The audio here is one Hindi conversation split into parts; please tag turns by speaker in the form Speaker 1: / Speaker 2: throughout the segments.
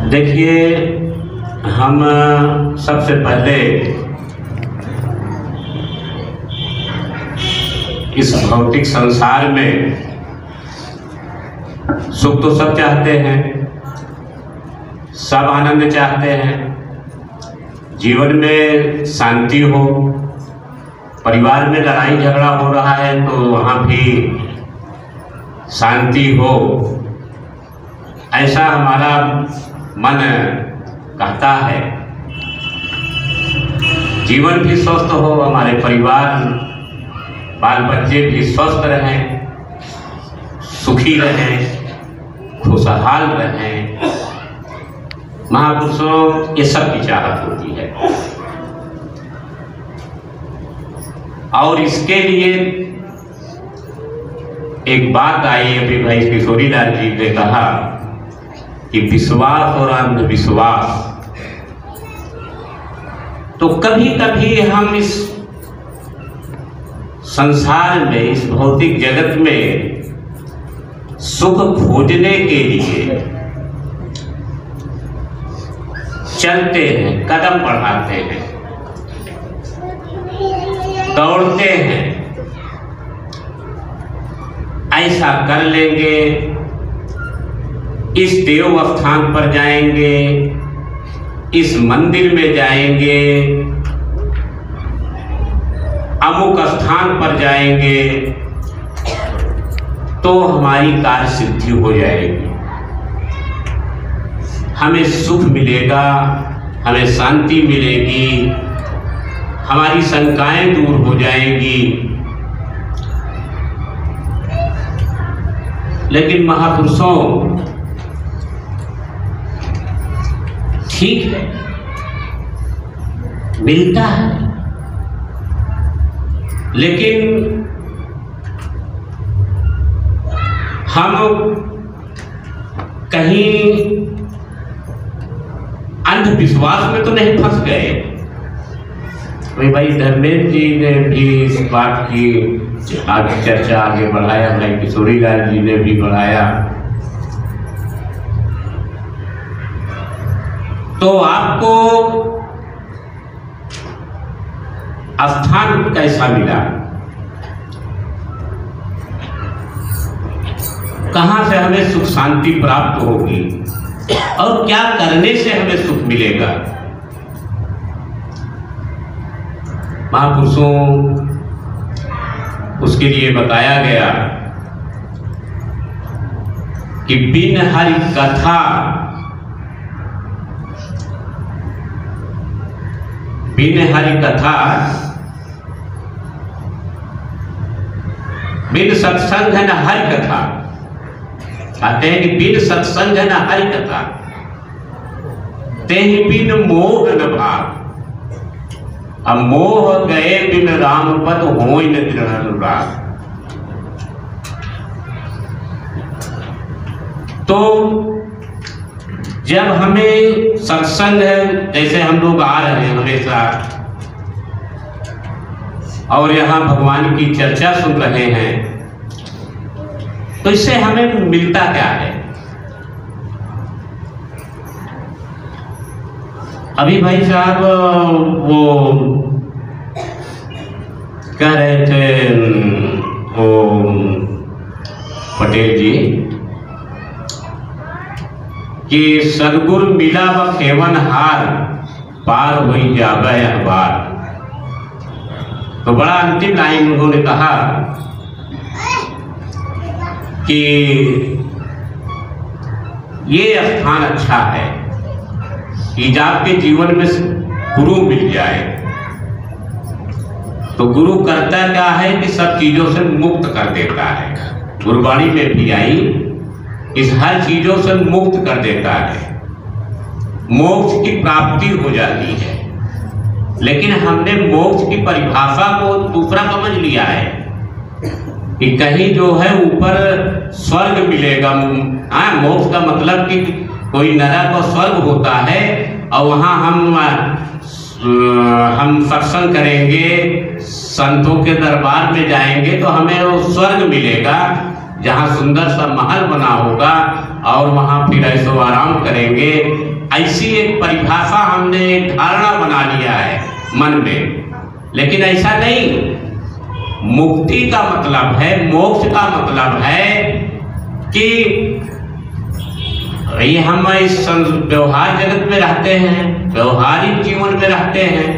Speaker 1: देखिए, हम सबसे पहले इस भौतिक संसार में सुख तो सब चाहते हैं, सब आनंद चाहते हैं, जीवन में शांति हो। परिवार में लड़ाई झगड़ा हो रहा है तो वहाँ भी शांति हो, ऐसा हमारा मन कहता है। जीवन भी स्वस्थ हो, हमारे परिवार बाल बच्चे भी स्वस्थ रहें, सुखी रहें, खुशहाल रहें। महापुरुषों ये सब की चाहत होती है। और इसके लिए एक बात आई, अभी भाई किशोरी लाल जी ने कहा कि विश्वास और अंधविश्वास। तो कभी कभी हम इस संसार में, इस भौतिक जगत में सुख खोजने के लिए चलते हैं, कदम बढ़ाते हैं, दौड़ते हैं। ऐसा कर लेंगे, इस देव स्थान पर जाएंगे, इस मंदिर में जाएंगे, अमुक स्थान पर जाएंगे तो हमारी कार्य सिद्धि हो जाएगी, हमें सुख मिलेगा, हमें शांति मिलेगी, हमारी शंकाएं दूर हो जाएंगी। लेकिन महापुरुषों, ठीक है, मिलता है, लेकिन हम कहीं अंधविश्वास में तो नहीं फंस गए। भाई धर्मेंद्र जी ने भी इस बात की आगे चर्चा आगे बढ़ाया, भाई किशोरी लाल जी ने भी बढ़ाया। तो आपको स्थान कैसा मिला, कहां से हमें सुख शांति प्राप्त होगी और क्या करने से हमें सुख मिलेगा। महापुरुषों, उसके लिए बताया गया कि बिन हरि कथा, बिन हरि कथा, बिन सत्संग है न हरि कथा। कहते हैं कि बिन सत्संग है न हरि कथा, ते बिन मोह न भाव। अब मोह गए बिन राम पद होई न दृढ़ अनुराग। तो जब हमें सत्संग है, जैसे हम लोग आ रहे हैं हमेशा और यहाँ भगवान की चर्चा सुन रहे हैं, तो इससे हमें मिलता क्या है। अभी भाई साहब वो कह रहे थे, वो पटेल जी, कि सदगुरु मिला व खेवन हार, पार हुई जावे अखबार। तो बड़ा अंतिम लाइन उन्होंने कहा कि ये स्थान अच्छा है कि आपके जीवन में गुरु मिल जाए। तो गुरु करता क्या है कि सब चीजों से मुक्त कर देता है। गुरुवाणी में भी आई, इस हर चीजों से मुक्त कर देता है, मोक्ष की प्राप्ति हो जाती है। लेकिन हमने मोक्ष की परिभाषा को दूसरा समझ लिया है कि कहीं जो है ऊपर स्वर्ग मिलेगा। मोक्ष का मतलब कि कोई नरक और स्वर्ग होता है और वहाँ हम सत्संग करेंगे, संतों के दरबार में जाएंगे तो हमें वो स्वर्ग मिलेगा जहाँ सुंदर सा महल बना होगा और वहाँ फिर ऐसो आराम करेंगे, ऐसी एक परिभाषा हमने, एक धारणा बना लिया है मन में। लेकिन ऐसा नहीं। मुक्ति का मतलब है, मोक्ष का मतलब है कि ये हम इस व्यवहार जगत में रहते हैं, व्यवहारिक जीवन में रहते हैं।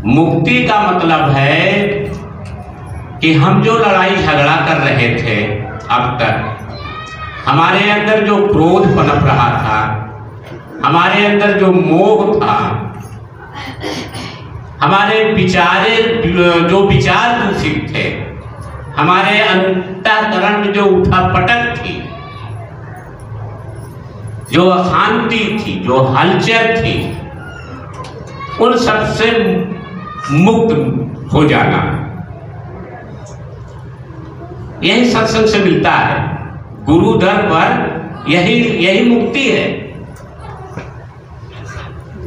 Speaker 1: मुक्ति का मतलब है कि हम जो लड़ाई झगड़ा कर रहे थे अब तक, हमारे अंदर जो क्रोध पनप रहा था, हमारे अंदर जो मोह था, हमारे जो विचार दूषित थे, हमारे अंतःकरण में जो उठापटक थी, जो अशांति थी, जो हलचल थी, उन सबसे मुक्त हो जाना, यही सत्संग से मिलता है। गुरु दर पर यही मुक्ति है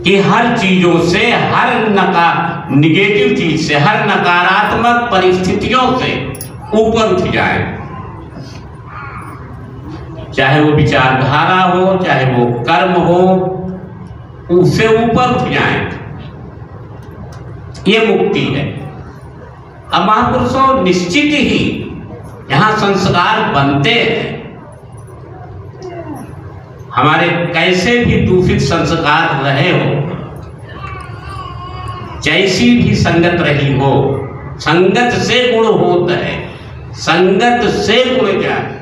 Speaker 1: कि हर चीजों से, हर निगेटिव चीज से, हर नकारात्मक परिस्थितियों से ऊपर उठ जाए। चाहे वो विचारधारा हो, चाहे वो कर्म हो, उससे ऊपर उठ जाए, ये मुक्ति है। अब महापुरुषों, निश्चित ही यहाँ संस्कार बनते हैं। हमारे कैसे भी दूषित संस्कार रहे हो, जैसी भी संगत रही हो, संगत से गुण होता है, संगत से गुण जाए।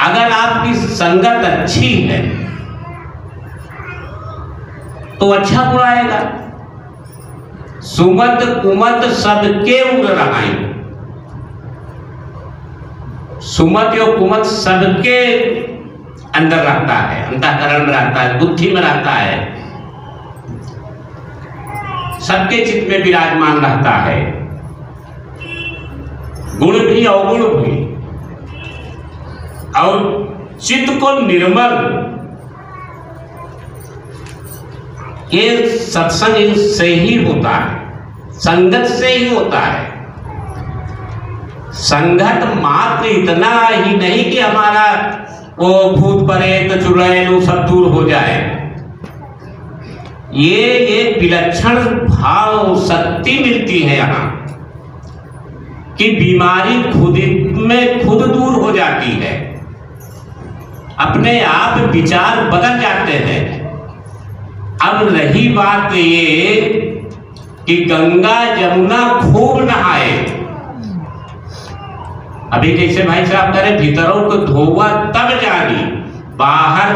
Speaker 1: अगर आपकी संगत अच्छी है तो अच्छा गुण आएगा। सुमत कुमत सबके उड़ रहाई, सुमत और कुमत सबके अंदर रहता है, अंतःकरण में रहता है, बुद्धि में रहता है, सबके चित्त में विराजमान रहता है। गुण भी अवगुण भी, और चित्त को निर्मल, ये सत्संग से ही होता है, संगत से ही होता है। संगत मात्र इतना ही नहीं कि हमारा वो भूत प्रेत चुड़ैल सब दूर हो जाए। ये एक विलक्षण भाव शक्ति मिलती है यहाँ कि बीमारी खुद में खुद दूर हो जाती है, अपने आप विचार बदल जाते हैं। अब रही बात ये कि गंगा जमुना खूब नहाए। अभी जैसे भाई साहब कह रहे भीतरों को धोवा तब जानी, बाहर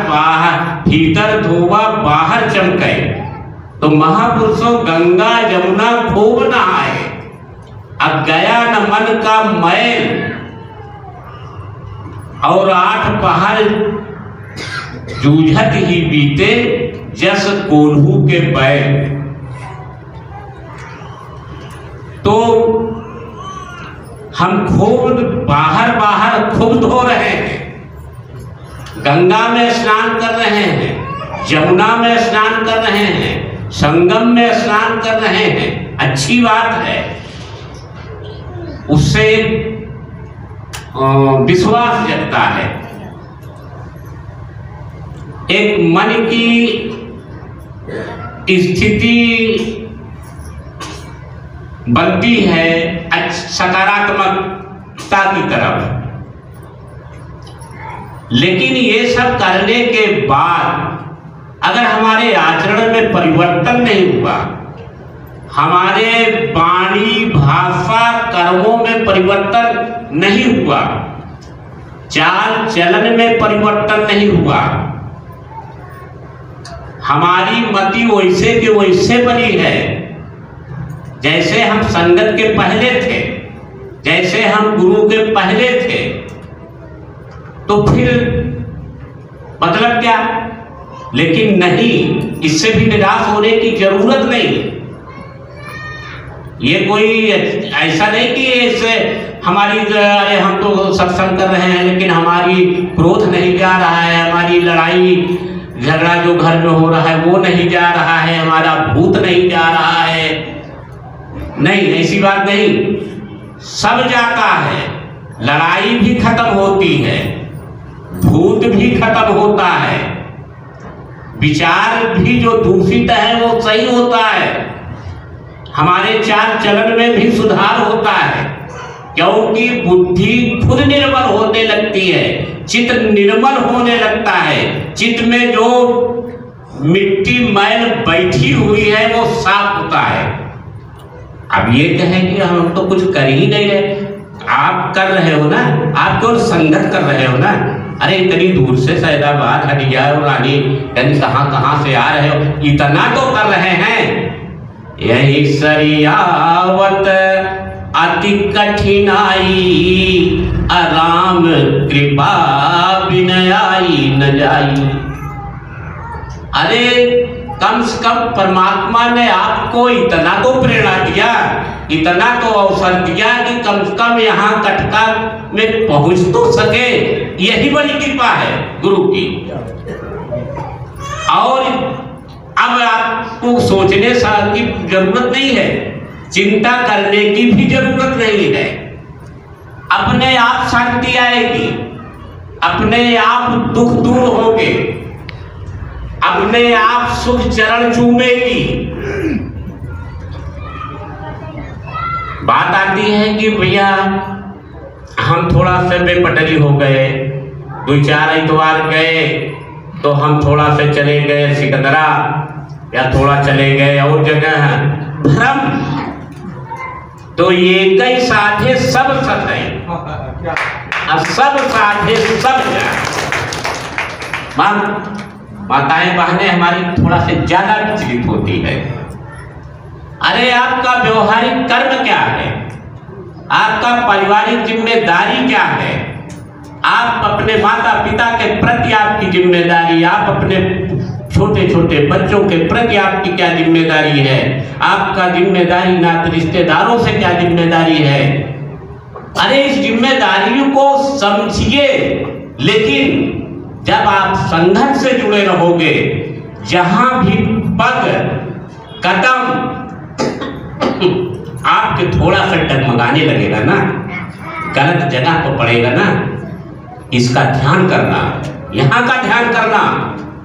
Speaker 1: भीतर धोवा बाहर चमके। तो महापुरुषों गंगा जमुना खूब नहाए, अब गया न मन का मैल, और 8 पहर जूझत ही बीते जस कोल्हू के बैल। तो हम खूब बाहर खूब धो रहे हैं, गंगा में स्नान कर रहे हैं, जमुना में स्नान कर रहे हैं, संगम में स्नान कर रहे हैं, अच्छी बात है। उससे विश्वास जगता है, एक मन की स्थिति बनती है सकारात्मकता की तरफ। लेकिन ये सब करने के बाद अगर हमारे आचरण में परिवर्तन नहीं हुआ, हमारे वाणी भाषा कर्मों में परिवर्तन नहीं हुआ, चाल चलन में परिवर्तन नहीं हुआ, हमारी मति वैसे के वैसे बनी है जैसे हम संगत के पहले थे, जैसे हम गुरु के पहले थे, तो फिर मतलब क्या? लेकिन नहीं, इससे भी निराश होने की जरूरत नहीं। ये कोई ऐसा नहीं कि इससे हमारी अरे हम तो सत्संग कर रहे हैं लेकिन हमारी क्रोध नहीं जा रहा है, हमारी लड़ाई झगड़ा जो घर में हो रहा है वो नहीं जा रहा है, हमारा भूत नहीं जा रहा है। नहीं, ऐसी बात नहीं, सब जाता है, लड़ाई भी खत्म होती है, भूत भी खत्म होता है, विचार भी जो दूषित है वो सही होता है, हमारे चाल चलन में भी सुधार होता है, क्योंकि बुद्धि खुद निर्मल होने लगती है, चित्त निर्मल होने लगता है, चित्त में जो मिट्टी मैल बैठी हुई है वो साफ होता है। अब ये कहें कि हम तो कुछ कर ही नहीं रहे, आप कर रहे हो ना, आप केवल संगत कर रहे हो ना। अरे इतनी दूर से सैदाबाद हटिया और रानी यानी कहाँ से आ रहे हो, इतना तो कर रहे हैं। यही सरियावत अति कठिनाई, आराम कृपा विनयाई न जाई। अरे कम से कम परमात्मा ने आपको इतना तो प्रेरणा दिया, इतना तो अवसर दिया कि कम से कम यहाँ कटका में पहुंच तो सके, यही बड़ी कृपा है गुरु की। और अब आपको सोचने की जरूरत नहीं है, चिंता करने की भी जरूरत नहीं है, अपने आप शांति आएगी, अपने आप दुख दूर होंगे, अपने आप सुख चरण चूमेगी। बात आती है कि भैया हम थोड़ा से बेपटरी हो गए, 2-4 इतवार गए तो हम थोड़ा से चले गए सिकंदरा या थोड़ा चले गए और जगह, भ्रम। तो ये कई साधे सब सत है, सब साधे सब माताएं बहनें हमारी थोड़ा से ज्यादा विचलित होती है। अरे आपका व्यवहारिक कर्म क्या है, आपका पारिवारिक जिम्मेदारी क्या है, आप अपने माता पिता के प्रति आपकी जिम्मेदारी, आप अपने छोटे छोटे बच्चों के प्रति आपकी क्या जिम्मेदारी है, आपका जिम्मेदारी नाते रिश्तेदारों से क्या जिम्मेदारी है। अरे इस जिम्मेदारी को समझिए, लेकिन जब आप संघर्ष से जुड़े रहोगे, जहां भी पग कदम आपके थोड़ा सा डगमगाने लगेगा ना, गलत जगह पर पड़ेगा ना, इसका ध्यान करना, यहाँ का ध्यान करना,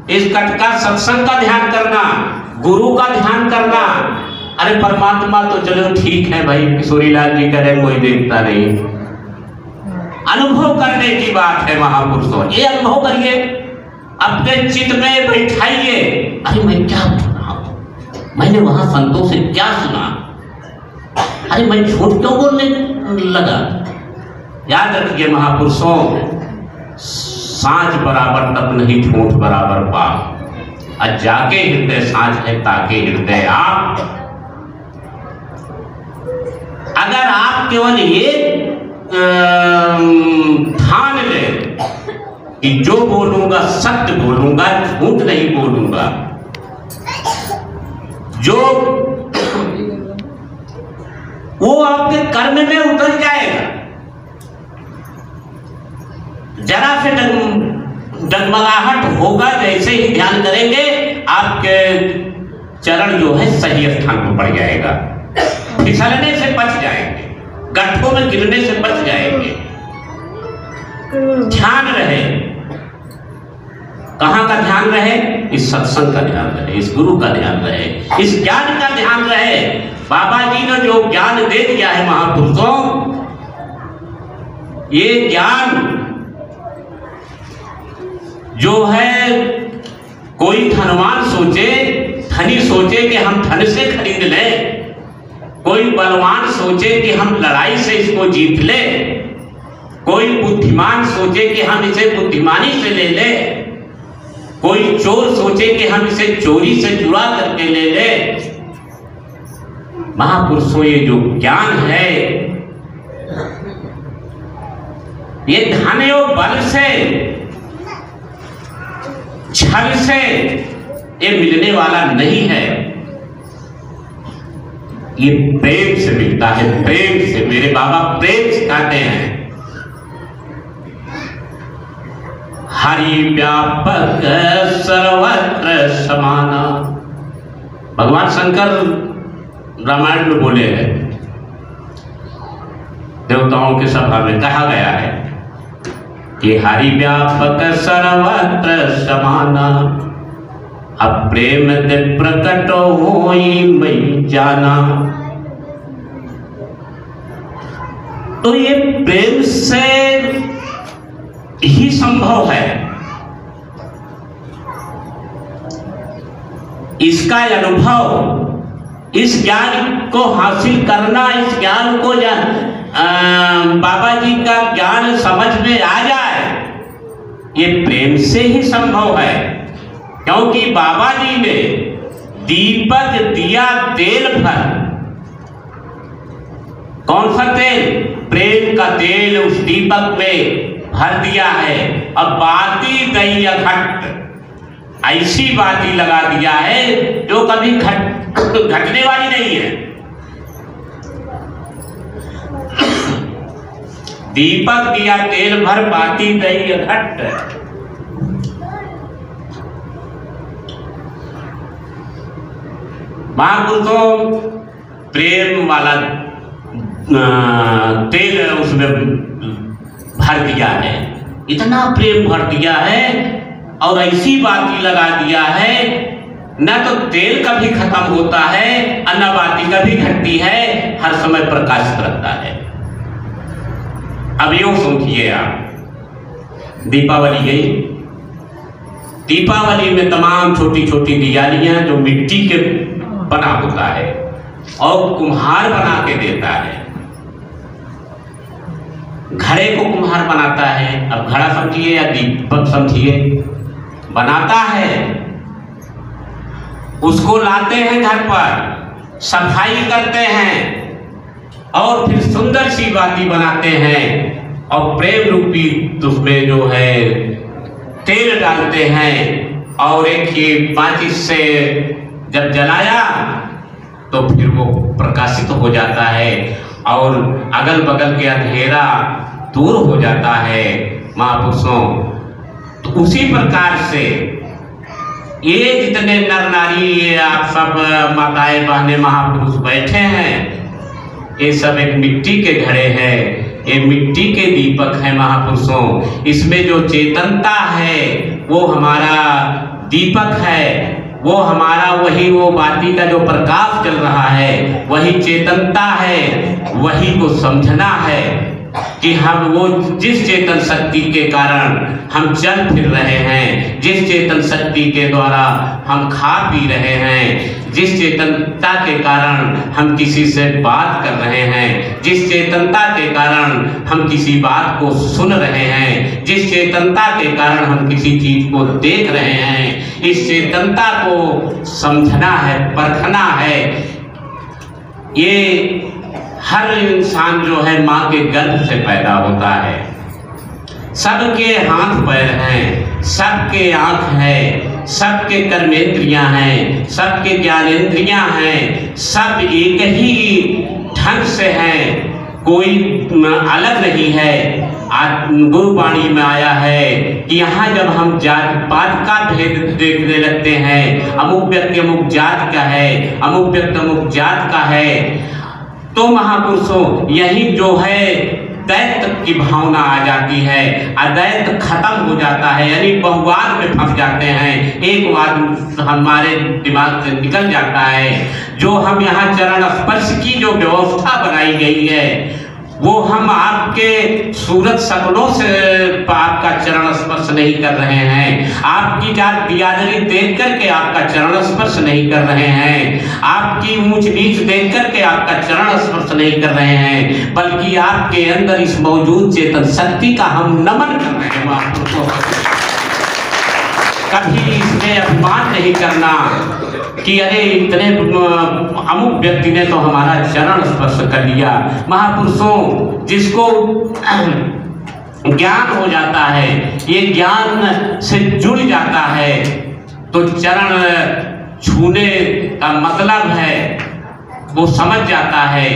Speaker 1: इस कटका सत्संग का ध्यान करना, गुरु का ध्यान करना। अरे परमात्मा तो चलो ठीक है भाई, किशोरीलाल जी कह रहे कोई देखता नहीं, अनुभव करने की बात है महापुरुषों, ये अनुभव करिए, अपने चित्त में बैठाइए। अरे मैं क्या सुना, मैंने वहां संतों से क्या सुना, अरे मैं झूठ क्यों बोलने लगा। याद रखिए महापुरुषों, सांझ बराबर तब नहीं झूठ बराबर पाप, और जाके हृदय सांझ है ताके हृदय आप। अगर आप केवल ये ठान ले कि जो बोलूंगा सत्य बोलूंगा, झूठ नहीं बोलूंगा, जो वो आपके कर्म में उतर जाएगा। जरा से डगमगाहट होगा, जैसे ही ध्यान करेंगे आपके चरण जो है सही स्थान पर पड़ जाएगा, फिसलने से बच जाएंगे, गड्ढों में गिरने से बच जाएंगे। ध्यान रहे, कहां का ध्यान रहे, इस सत्संग का ध्यान रहे, इस गुरु का ध्यान रहे, इस ज्ञान का ध्यान रहे। बाबा जी ने जो ज्ञान दे दिया है महापुरुषों, ये ज्ञान जो है, कोई धनवान सोचे, धनी सोचे कि हम धन से खरीद लें, कोई बलवान सोचे कि हम लड़ाई से इसको जीत ले, कोई बुद्धिमान सोचे कि हम इसे बुद्धिमानी से ले ले, कोई चोर सोचे कि हम इसे चोरी से चुरा करके ले ले। महापुरुषों, ये जो ज्ञान है, ये धन और बल से, छल से ये मिलने वाला नहीं है, ये प्रेम से मिलता है, प्रेम से। मेरे बाबा प्रेम सिखाते हैं। हरि व्यापक सर्वत्र समाना, भगवान शंकर रामायण में बोले हैं, देवताओं की सभा में कहा गया है कि हरि व्यापक सर्वत्र समाना, अब प्रेम ते प्रकट होई मैं जाना। तो ये प्रेम से ही संभव है। इसका अनुभव, इस ज्ञान को हासिल करना, इस ज्ञान को बाबा जी का ज्ञान समझ में आ जाए, ये प्रेम से ही संभव है। क्योंकि बाबा जी ने दीपक दिया तेल भर, कौन सा तेल? प्रेम का तेल उस दीपक में भर दिया है। अब बाती गई अघट, ऐसी बाती लगा दिया है जो कभी घटने वाली नहीं है। दीपक दिया तेल भर, बाती गई अघट। महापुरुषों, प्रेम वाला तेल उसमें भर दिया है, इतना प्रेम भर दिया है और ऐसी बाती लगा दिया है, न तो तेल कभी खत्म होता है और न बाती कभी घटती है, हर समय प्रकाशित रहता है। अब यूं सोचिए आप, दीपावली गई, दीपावली में तमाम छोटी छोटी दियालियां जो मिट्टी के बना होता है और कुम्हार बना के देता है। घड़े को कुम्हार बनाता है, अब घड़ा समझिए या दीपक समझिए, बनाता है, उसको लाते हैं घर पर, सफाई करते हैं और फिर सुंदर सी बाती बनाते हैं और प्रेम रूपी उसमें जो है तेल डालते हैं और एक ही माचिस से जब जलाया तो फिर वो प्रकाशित हो जाता है और अगल बगल के अंधेरा दूर हो जाता है। महापुरुषों, तो उसी प्रकार से ये जितने नर नारी, आप सब माताएं बहनें महापुरुष बैठे हैं, ये सब एक मिट्टी के घड़े हैं, ये मिट्टी के दीपक है महापुरुषों। इसमें जो चेतनता है वो हमारा दीपक है, वो हमारा वही वो बाती का जो प्रकाश चल रहा है वही चेतनता है। वही को समझना है कि हम वो जिस चेतन शक्ति के कारण हम चल फिर रहे हैं, जिस चेतन शक्ति के द्वारा हम खा पी रहे हैं, जिस चेतनता के कारण हम किसी से बात कर रहे हैं, जिस चेतनता के कारण हम किसी बात को सुन रहे हैं, जिस चेतनता के कारण हम किसी चीज को देख रहे हैं, इस चेतनता को समझना है, परखना है। ये हर इंसान जो है माँ के गर्भ से पैदा होता है, सबके हाथ पैर हैं, सबके आँख है, सबके कर्मेंद्रियां हैं, सबके ज्ञानेंद्रियां हैं, सब एक ही ढंग से हैं, कोई अलग नहीं है। गुरुवाणी में आया है कि यहाँ जब हम जात पात का भेद देखने लगते हैं, अमुक व्यक्ति अमुक जात का है, अमुक व्यक्ति अमुक जात का है, तो महापुरुषों यही जो है दैत्य की भावना आ जाती है, अदैत्य खत्म हो जाता है, यानी बहुवाद में फंस जाते हैं, एक वाद हमारे दिमाग से निकल जाता है। जो हम यहाँ चरण स्पर्श की जो व्यवस्था बनाई गई है वो हम आपके सूरत शक्लों से आपका चरण स्पर्श नहीं कर रहे हैं, आपकी जात बिरादरी देख करके आपका चरण स्पर्श नहीं कर रहे हैं, आपकी ऊंच नीच देख करके आपका चरण स्पर्श नहीं कर रहे हैं, बल्कि आपके अंदर इस मौजूद चेतन शक्ति का हम नमन कर रहे हैं। आपको कभी इसमें अभिमान नहीं करना कि अरे इतने अमुक व्यक्ति ने तो हमारा चरण स्पर्श कर लिया। महापुरुषों, जिसको ज्ञान हो जाता है, ये ज्ञान से जुड़ जाता है, तो चरण छूने का मतलब है वो समझ जाता है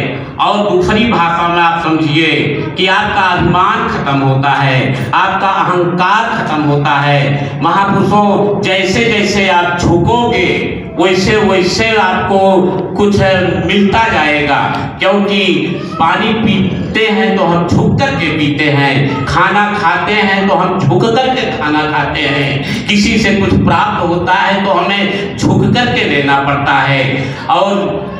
Speaker 1: और दूसरी भाषा में आप समझिए कि आपका अभिमान खत्म होता है, आपका अहंकार खत्म होता है। महापुरुषों, जैसे जैसे आप झुकोगे वैसे वैसे आपको कुछ मिलता जाएगा, क्योंकि पानी पीते हैं तो हम झुक कर के पीते हैं, खाना खाते हैं तो हम झुक कर के खाना खाते हैं, किसी से कुछ प्राप्त होता है तो हमें झुक कर के लेना पड़ता है। और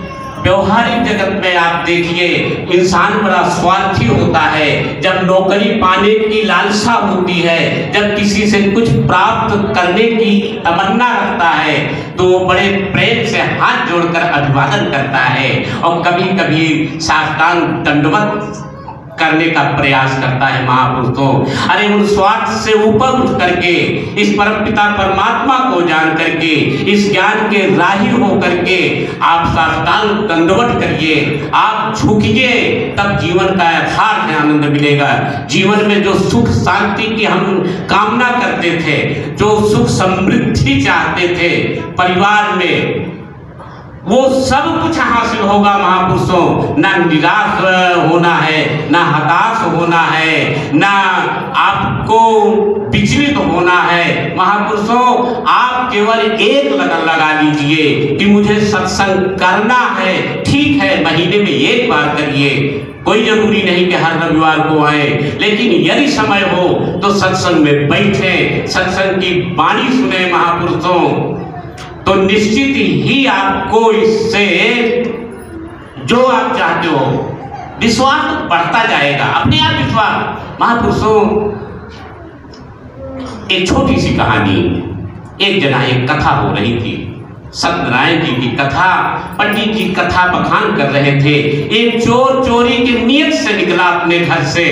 Speaker 1: व्यवहारिक जगत में आप देखिए, इंसान बड़ा स्वार्थी होता है। जब नौकरी पाने की लालसा होती है, जब किसी से कुछ प्राप्त करने की तमन्ना रखता है, तो वो बड़े प्रेम से हाथ जोड़कर अभिवादन करता है और कभी कभी साष्टांग दंडवत करने का प्रयास करता है। महापुरुषों, अरे उन स्वार्थ से ऊपर उठ करके इस परमपिता परमात्मा को जान करके, इस ज्ञान के राही हो करके आप साष्टांग दंडवत करिए, आप झुकिए, तब जीवन का यथार्थ आनंद मिलेगा। जीवन में जो सुख शांति की हम कामना करते थे, जो सुख समृद्धि चाहते थे परिवार में, वो सब कुछ हासिल होगा। महापुरुषों, ना निराश होना है, ना हताश होना है, ना आपको विचलित होना है। महापुरुषों, आप केवल एक लगन लगा लीजिए कि मुझे सत्संग करना है। ठीक है, महीने में एक बार करिए, कोई जरूरी नहीं कि हर रविवार को आए, लेकिन यदि समय हो तो सत्संग में बैठे, सत्संग की वाणी सुने। महापुरुषों, तो निश्चित ही आपको इससे जो आप चाहते हो विश्वास बढ़ता जाएगा, अपने आप विश्वास। महापुरुषों, एक छोटी सी कहानी, एक जगह एक कथा हो रही थी, सत्यनारायण जी की कथा। पंडित जी कथा बखान कर रहे थे। एक चोर चोरी की नीयत से निकला अपने घर से,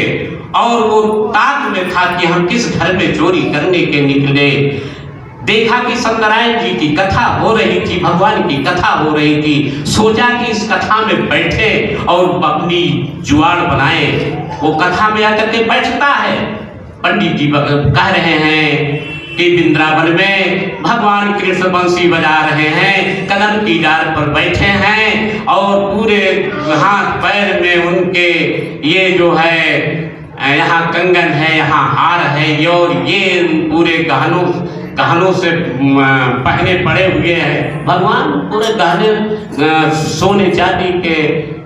Speaker 1: और वो ताक में था कि हम किस घर में चोरी करने के निकले। देखा कि सत्यनारायण जी की कथा हो रही थी, भगवान की कथा हो रही थी। सोचा कि इस कथा में बैठे और अपनी जुआड़ बनाए। वो कथा में आकर के बैठता है। पंडित जी कह रहे हैं कि वृंदावन में भगवान कृष्ण बंसी बजा रहे हैं, कदम की डाल पर बैठे हैं, और पूरे हाथ पैर में उनके ये जो है, यहाँ कंगन है, यहाँ हार है, और ये पूरे गहनों से पहने पड़े हुए हैं। भगवान पूरे गहने सोने चांदी के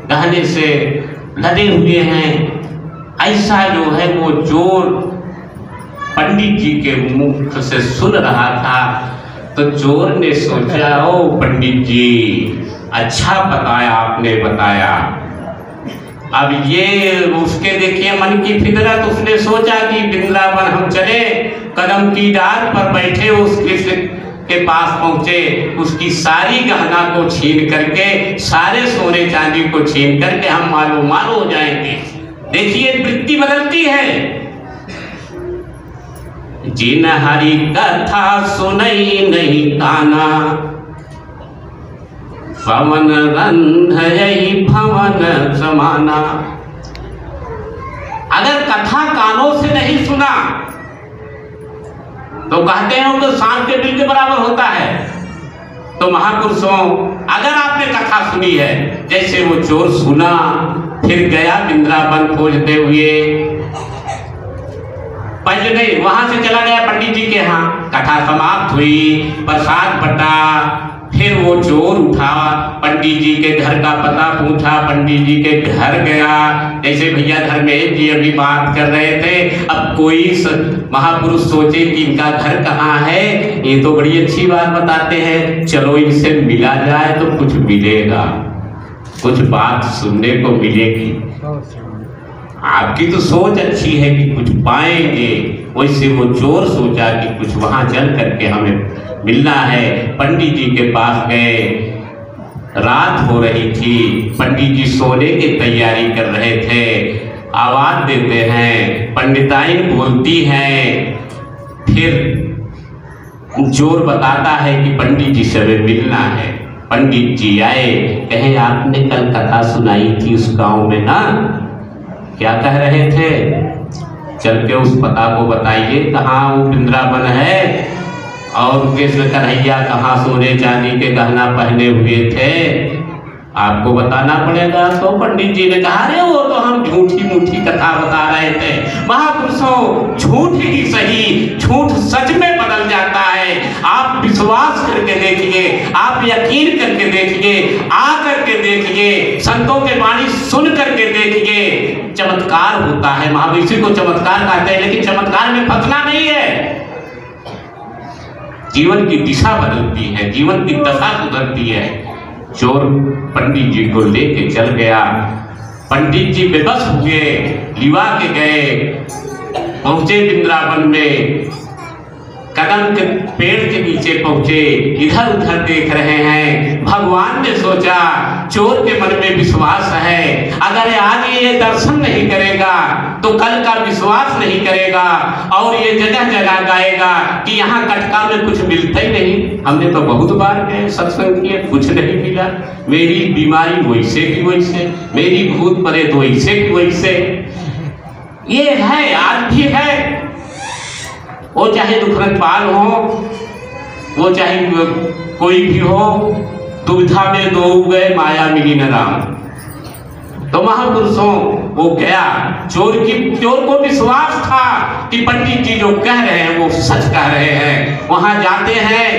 Speaker 1: गहने से लदे हुए हैं। ऐसा जो है वो चोर पंडित जी के मुख से सुन रहा था। तो चोर ने सोचा, ओ पंडित जी, अच्छा बताया आपने बताया। अब ये उसके देखिए मन की फितरत, उसने सोचा कि वृंदावन हम चले, कदम की डाल पर बैठे उस कृष्ण के पास पहुंचे, उसकी सारी गहना को छीन करके, सारे सोने चांदी को छीन करके हम मालो मालो हो जाएंगे। देखिए वृत्ति बदलती है। जिन हरि कथा सुनई नहीं ताना, पवन रंधई भवन समाना। अगर कथा कानों से नहीं सुना तो कहते हैं वो सांप के बिल के बराबर होता है। तो महापुरुषों, अगर आपने कथा सुनी है, जैसे वो चोर सुना, फिर गया वृंदावन खोजते हुए, पहले नहीं, वहां से चला गया पंडित जी के यहाँ, कथा समाप्त हुई, प्रसाद बटा, फिर वो चोर उठा, पंडित जी के घर का पता पूछा, पंडित जी के घर गया। जैसे भैया धर्मेश जी अभी बात कर रहे थे, अब कोई महापुरुष सोचे कि इनका घर कहाँ है, ये तो बड़ी अच्छी बात बताते हैं, चलो इनसे मिला जाए तो कुछ मिलेगा, कुछ बात सुनने को मिलेगी। आपकी तो सोच अच्छी है कि कुछ पाएंगे, वैसे वो चोर सोचा कि कुछ वहां चल करके हमें मिलना है। पंडित जी के पास गए, रात हो रही थी, पंडित जी सोने की तैयारी कर रहे थे। आवाज देते हैं, पंडिताइन बोलती हैं, फिर चोर बताता है कि पंडित जी से हमें मिलना है। पंडित जी आए, कहे आपने कल कथा सुनाई थी उस गांव में ना, क्या कह रहे थे, चल के उस पता को बताइए, कहाँ वो वृंदावन है और कृष्ण कन्हैया कहाँ सोने चांदी के गहना पहने हुए थे। आपको बताना पड़ेगा। तो पंडित जी ने कहा, अरे वो तो हम झूठी मूठी कथा बता रहे थे। महापुरुषों, झूठ ही सही, झूठ सच में बदल जाता है। आप विश्वास करके देखिए, आप यकीन करके देखिए, आ करके देखिए, संतों के वाणी सुन करके देखिए, चमत्कार होता है। महावीर को चमत्कार कहते हैं, लेकिन चमत्कार में फंसना नहीं है। जीवन की दिशा बदलती है, जीवन की दशा सुधरती है। चोर पंडित जी को लेके चल गया। पंडित जी बेबस हुए, लिवा के गए, पहुंचे वृंदावन में, कदम के पेड़ के नीचे पहुंचे, इधर उधर देख रहे हैं। भगवान ने सोचा, चोर के मन में विश्वास है, अगर आज ये दर्शन नहीं करेगा तो कल का विश्वास नहीं करेगा, और ये जगह जगह गाएगा कि यहाँ कटका में कुछ मिलता ही नहीं। हमने तो बहुत बार गए, सत्संग किए, कुछ नहीं मिला। मेरी बीमारी वैसे की वैसे, मेरी भूत प्रेत वैसे की वैसे। ये है, आज भी है। वो चाहे दुखरंपाल हो, वो चाहे कोई भी हो, दुविधा में दो गए माया मिली न राम। तो महापुरुषों, वो गया, चोर को विश्वास था कि पंडित जी जो कह रहे हैं वो सच कह रहे हैं। वहां जाते हैं,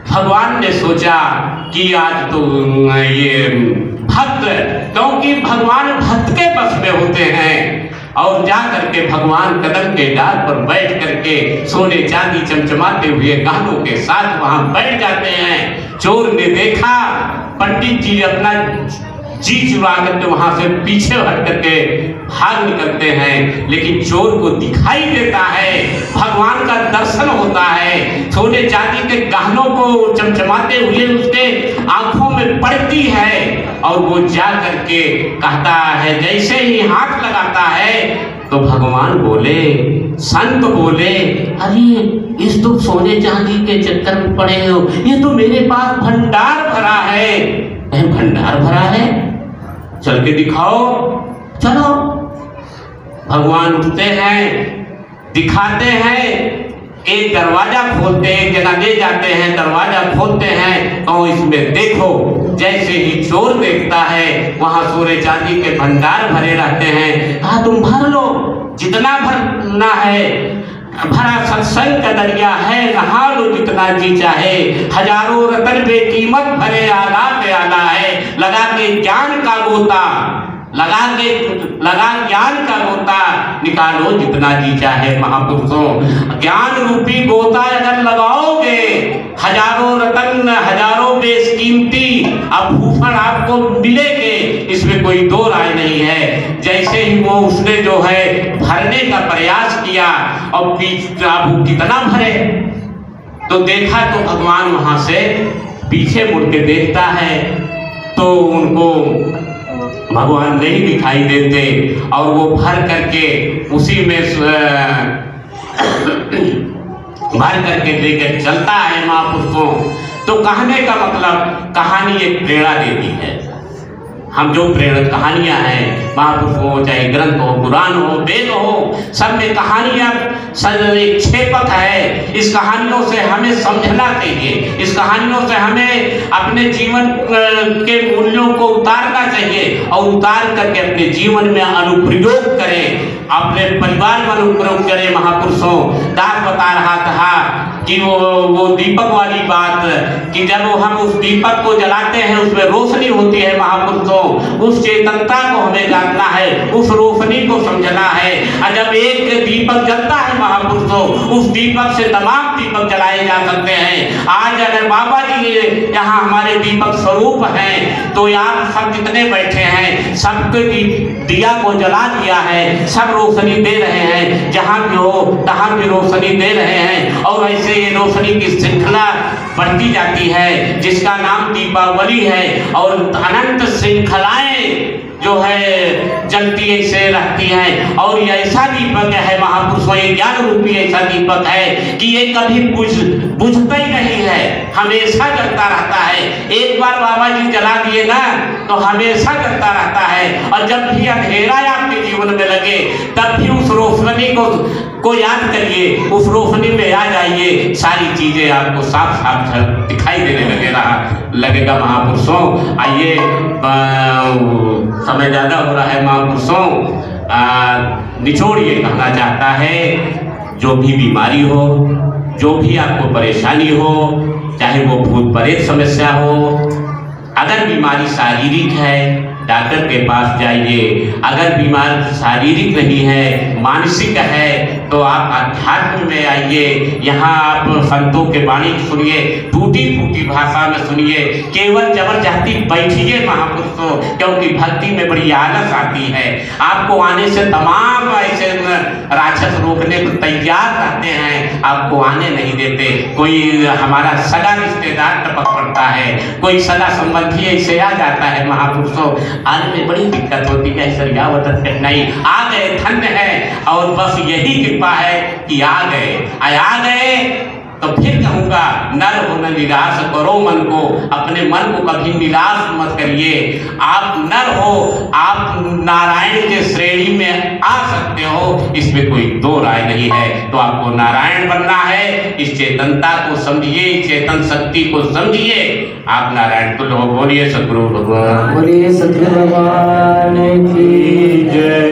Speaker 1: भगवान ने सोचा कि आज तो ये भक्त, क्योंकि भगवान भक्त के बस में होते हैं, और जा करके भगवान कदम के डाल पर बैठ करके सोने चांदी चमचमाते हुए गहनों के साथ वहां बैठ जाते हैं। चोर ने देखा, पंडित जी अपना जी चुरा करके वहां से पीछे हट करके भाग निकलते हैं, लेकिन चोर को दिखाई देता है, भगवान का दर्शन होता है, सोने चांदी के गहनों को चमचमाते हुए उसके आंखों में पड़ती है, और वो जा करके कहता है, जैसे ही हाथ लगाता है तो भगवान बोले, संत बोले, अरे इस तो सोने चांदी के चक्कर में पड़े हो, ये तो मेरे पास भंडार भरा है। भंडार भरा है, चल के दिखाओ। चलो, भगवान उठते हैं, दिखाते हैं, एक दरवाजा खोलते हैं, एक जगह ले जाते हैं, दरवाजा खोलते हैं, और इसमें देखो। जैसे ही चोर देखता है, वहां सोने चांदी के भंडार भरे रहते हैं। हाँ, तुम भर लो, जितना भरना है, भरा सत्संग का दरिया है, नहा लो जितना जी चाहे, हजारों रतन बेकीमत भरे आला पे आला है, लगा के ज्ञान का गोता, लगा ज्ञान का गोता, निकालो जितना जी चाहे। महापुरुषों, ज्ञान रूपी गोता अगर लगाओगे, हजारों रतन, हजारों बेशकीमती आभूषण आपको मिलेंगे, इसमें कोई दो राय नहीं है। जैसे ही वो उसने जो है भरने का प्रयास किया, और अब कितना भरे, तो देखा तो भगवान वहां से पीछे मुड़ के देखता है, तो उनको भगवान नहीं दिखाई देते, और वो भर करके उसी में भर करके लेकर चलता है। महापुरुषों, तो कहने का मतलब, कहानी एक प्रेरणा देती है। हम जो प्रेरक कहानियां हैं, महापुरुषों, चाहे ग्रंथ हो, कुरान हो, वेद हो, सब में कहानियां एक छेपक है। इस कहानियों से हमें समझना चाहिए, इस कहानियों से हमें अपने जीवन के मूल्यों को उतारना चाहिए, और उतार करके अपने जीवन में अनुप्रयोग करें, अपने परिवार में अनुप्रयोग करें। महापुरुषों, दास बता रहा था कि वो दीपक वाली बात, कि जब हम उस दीपक को जलाते हैं उसमें रोशनी होती है। महापुरुषों, उस चेतनता को हमें जानना है, उस रोशनी को समझना है। और जब एक दीपक जलता है महापुरुषों, उस दीपक से तमाम दीपक जलाए जा सकते हैं। आज अगर बाबा जी यहाँ हमारे दीपक स्वरूप हैं, तो यहाँ सब जितने बैठे हैं, सबके दिया को जला दिया है, सब रोशनी दे रहे हैं, जहाँ भी हो तहाँ भी रोशनी दे रहे हैं। और ऐसे ये रोशनी की श्रृंखला बढ़ती जाती है, जिसका नाम दीपावली है, और अनंत श्रृंखलाएं जो है जलती ऐसे रहती हैं। और ये ऐसा दीपक है महापुरुषों, ये ज्ञान रूपी ऐसा दीपक है कि ये कभी बुझता ही नहीं है। हमेशा जलता रहता है। एक बार बाबा जी जला दिए ना तो हमेशा जलता रहता है। और जब भी अंधेरा आपके जीवन में लगे तब भी उस रोशनी को याद करिए, उस रोशनी में आ जाइए, सारी चीजें आपको साफ साफ दिखाई देने लगेगा महापुरुषों। आइए, समय ज्यादा हो रहा है महापुरुषों, निचोड़ ये कहना चाहता है, जो भी बीमारी हो, जो भी आपको परेशानी हो, चाहे वो भूत प्रेत समस्या हो, अगर बीमारी शारीरिक है डॉक्टर के पास जाइए, अगर बीमार शारीरिक नहीं है मानसिक है तो आप अध्यात्म में आइए। यहाँ आप संतों के वाणी सुनिए, टूटी फूटी भाषा में सुनिए, केवल जबरदस्ती बैठिए महापुरुषों, क्योंकि भक्ति में बड़ी आलस आती है। आपको आने से तमाम ऐसे राक्षस रोकने को तैयार रहते हैं, आपको आने नहीं देते। कोई हमारा सगा रिश्तेदार टपक पड़ता है, कोई सगा संबंधी ऐसे आ जाता है महापुरुषों, आने में बड़ी दिक्कत होती है। शरियावत कठिनाई आ गए, धन्य है, और बस यही कृपा है कि आ गए तो फिर कहूँगा, नर हो न निराश करो मन को, अपने मन को कभी निराश मत करिए। आप नर हो, आप नारायण के श्रेणी में आ सकते हो, इसमें कोई दो राय नहीं है। तो आपको नारायण बनना है, इस चेतनता को समझिए, इस चेतन शक्ति को समझिए, आप नारायण तुल्य हो। बोलिए सद्गुरु भगवान, बोलिए सद्गुरु भगवान की जय।